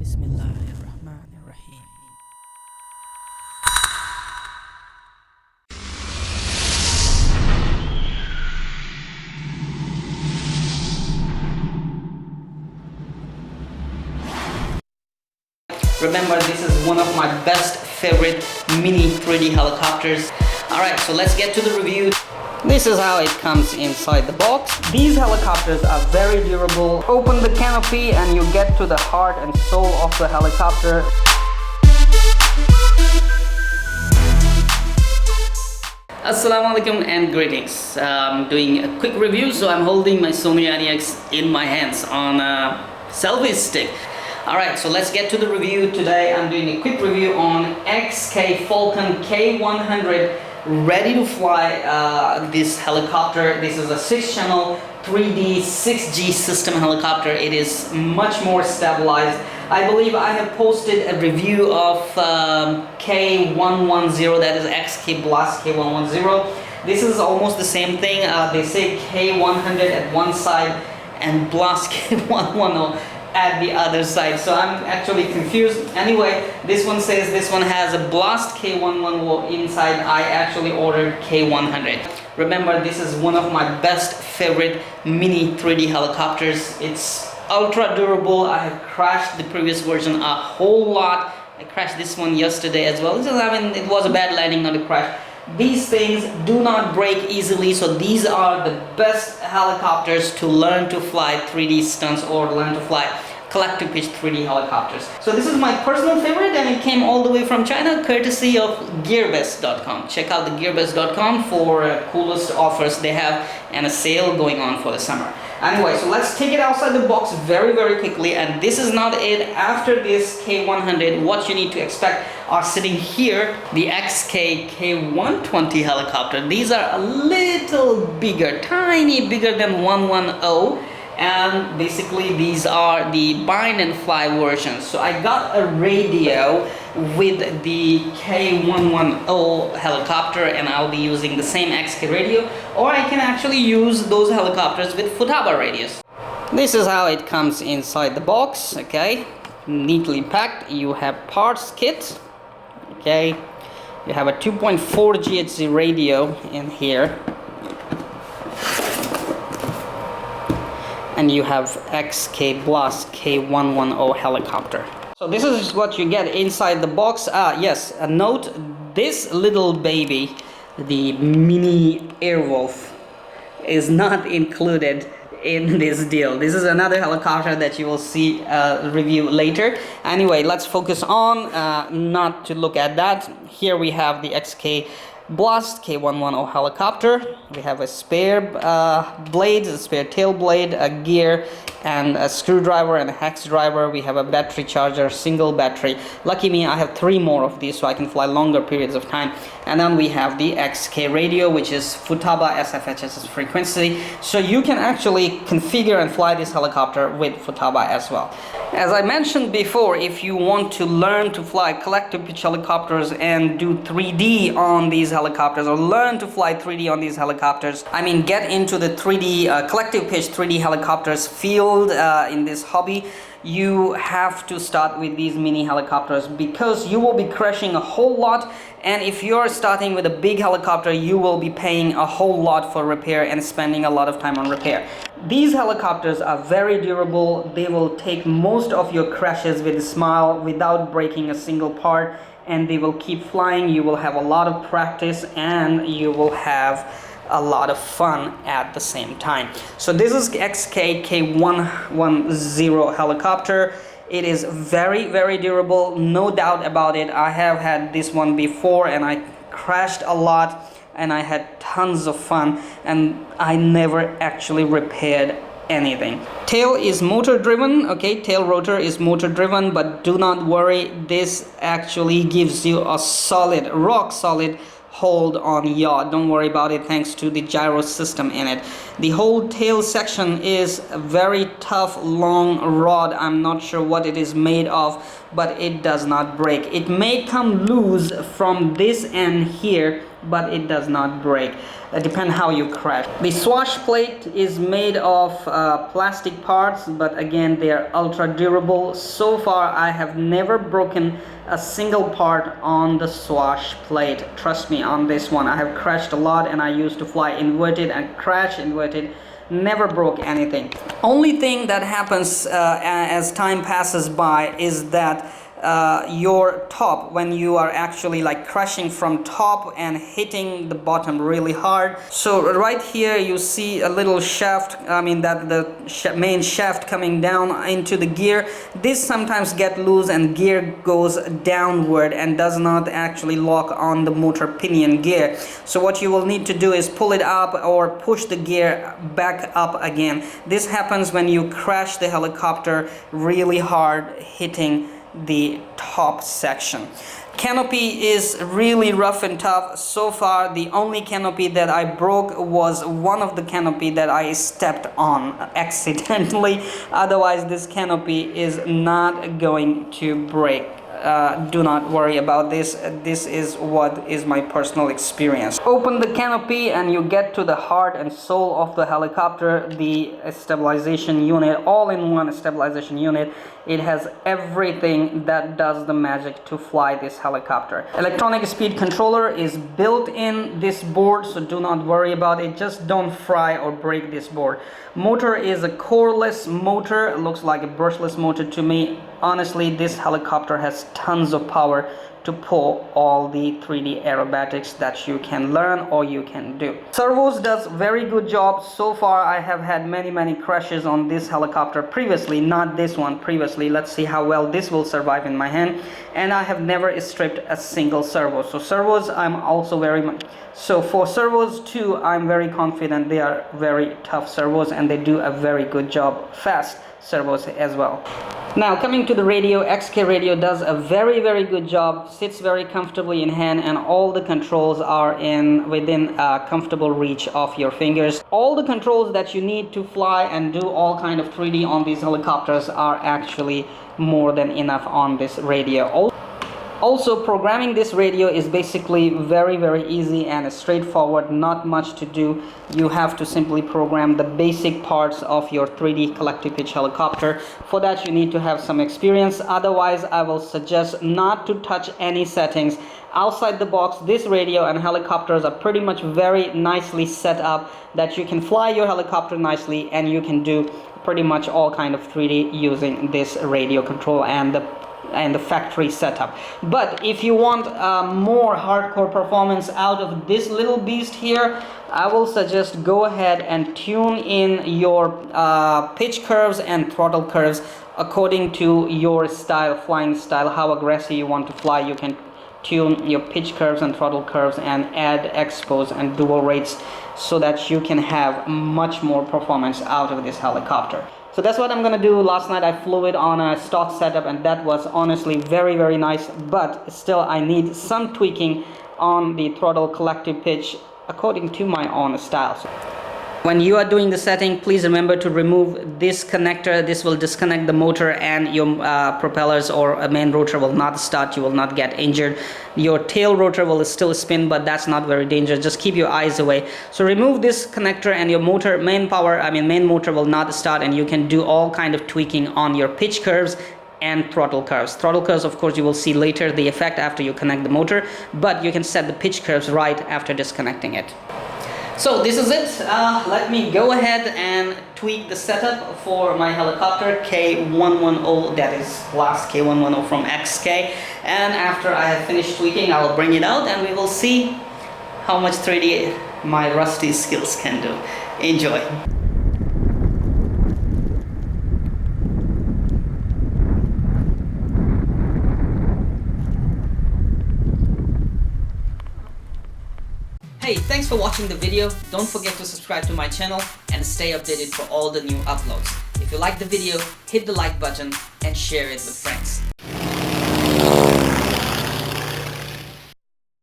Bismillahirrahmanirrahim. Remember, this is one of my best favorite mini 3D helicopters. Alright, so let's get to the review. This is how it comes inside the box. These helicopters are very durable. Open the canopy and you get to the heart and soul of the helicopter. Assalamu alaikum and greetings. I'm doing a quick review, so I'm holding my Sony YX in my hands on a selfie stick. Alright, so let's get to the review. Today I'm doing a quick review on XK Falcon K100 ready to fly this helicopter. This is a 6-channel 3D 6G system helicopter. It is much more stabilized. I believe I have posted a review of K110, that is XK Blast K110. This is almost the same thing. They say K100 at one side and Blast K110 at the other side, so I'm actually confused. Anyway, this one says this one has a Blast K110 inside. I actually ordered K100. Remember, this is one of my best favorite mini 3D helicopters. It's ultra durable. I have crashed the previous version a whole lot. I crashed this one yesterday as well. It was a bad landing, not a crash. These things do not break easily, so these are the best helicopters to learn to fly 3D stunts or learn to fly collective pitch 3D helicopters. So this is my personal favorite, and it came all the way from China courtesy of gearbest.com. Check out the gearbest.com for coolest offers they have and a sale going on for the summer. Anyway, so let's take it outside the box very quickly, and this is not it. After this K100, what you need to expect are sitting here the XK K120 helicopter. These are a little bigger, tiny bigger than 110, and basically these are the bind and fly versions. So I got a radio with the K110 helicopter, and I'll be using the same XK radio, or I can actually use those helicopters with Futaba radios. This is how it comes inside the box. Okay, neatly packed. You have parts kit. Okay, you have a 2.4 GHz radio in here, and you have XK Blast K110 helicopter. So this is what you get inside the box. Yes, a note, this little baby, the Mini Airwolf, is not included in this deal. This is another helicopter that you will see review later. Anyway, let's focus on not to look at that. Here we have the XK Blast K110 helicopter. We have a spare blade, a spare tail blade, a gear, and a screwdriver and a hex driver. We have a battery charger, single battery. Lucky me, I have 3 more of these, so I can fly longer periods of time. And then we have the XK radio, which is Futaba SFHS frequency. So you can actually configure and fly this helicopter with Futaba as well. As I mentioned before, if you want to learn to fly collective pitch helicopters and do 3D on these helicopters, or learn to fly 3D on these helicopters, I mean, get into the 3D collective pitch 3D helicopters field in this hobby, you have to start with these mini helicopters, because you will be crashing a whole lot. And if you're starting with a big helicopter, you will be paying a whole lot for repair and spending a lot of time on repair. These helicopters are very durable. They will take most of your crashes with a smile without breaking a single part, and they will keep flying. You will have a lot of practice, and you will have a lot of fun at the same time. So this is XK K110 helicopter. It is very durable, no doubt about it. I have had this one before, and I crashed a lot, and I had tons of fun, and I never actually repaired anything. Tail is motor driven. Okay, tail rotor is motor driven, but do not worry, this actually gives you a solid, rock solid hold on yaw. Don't worry about it, thanks to the gyro system in it. The whole tail section is a very tough long rod. I'm not sure what it is made of, but it does not break. It may come loose from this end here but it does not break. Depend how you crash. The swash plate is made of plastic parts, but again they are ultra durable. So far I have never broken a single part on the swash plate. Trust me on this one. I have crashed a lot, and I used to fly inverted and crash inverted. Never broke anything. Only thing that happens as time passes by is that your top, when you are actually like crashing from top and hitting the bottom really hard. So right here you see a little shaft, I mean that the main shaft coming down into the gear. This sometimes get loose and gear goes downward and does not actually lock on the motor pinion gear. So what you will need to do is pull it up or push the gear back up again. This happens when you crash the helicopter really hard, hitting the top section. Canopy is really rough and tough. So far the only canopy that I broke was one of the canopy that I stepped on accidentally. Otherwise this canopy is not going to break. Do not worry about this. This is what is my personal experience. Open the canopy and you get to the heart and soul of the helicopter, the stabilization unit, all-in-one stabilization unit. It has everything that does the magic to fly this helicopter. Electronic speed controller is built in this board, so do not worry about it. Just don't fry or break this board. Motor is a coreless motor. It looks like a brushless motor to me. Honestly, this helicopter has tons of power to pull all the 3D aerobatics that you can learn or you can do. Servos does very good job. So far I have had many crashes on this helicopter previously, not this one, previously. Let's see how well this will survive in my hand. And I have never stripped a single servo. So servos I'm also very much, so for servos too I'm very confident. They are very tough servos and they do a very good job. Fast servos as well. Now coming to the radio, XK radio does a very good job, sits very comfortably in hand, and all the controls are within a comfortable reach of your fingers. All the controls that you need to fly and do all kind of 3D on these helicopters are actually more than enough on this radio. Also, programming this radio is basically very easy and straightforward, not much to do. You have to simply program the basic parts of your 3D collective pitch helicopter. For that you need to have some experience. Otherwise, I will suggest not to touch any settings. Outside the box, this radio and helicopters are pretty much very nicely set up that you can fly your helicopter nicely and you can do pretty much all kind of 3D using this radio control and the factory setup. But if you want more hardcore performance out of this little beast here, I will suggest go ahead and tune in your pitch curves and throttle curves according to your style, flying style, how aggressive you want to fly. You can tune your pitch curves and throttle curves and add expos and dual rates so that you can have much more performance out of this helicopter. So that's what I'm gonna do. Last night I flew it on a stock setup and that was honestly very nice, but still I need some tweaking on the throttle collective pitch according to my own style. So when you are doing the setting, please remember to remove this connector. This will disconnect the motor and your propellers or a main rotor will not start. You will not get injured. Your tail rotor will still spin, but that's not very dangerous. Just keep your eyes away. So remove this connector and your motor, main motor will not start, and you can do all kind of tweaking on your pitch curves and throttle curves. Throttle curves, of course, you will see later the effect after you connect the motor, but you can set the pitch curves right after disconnecting it. So this is it. Let me go ahead and tweak the setup for my helicopter K110, that is last K110 from XK. And after I have finished tweaking, I will bring it out and we will see how much 3D my rusty skills can do. Enjoy. Hey, thanks for watching the video. Don't forget to subscribe to my channel and stay updated for all the new uploads. If you like the video, hit the like button and share it with friends.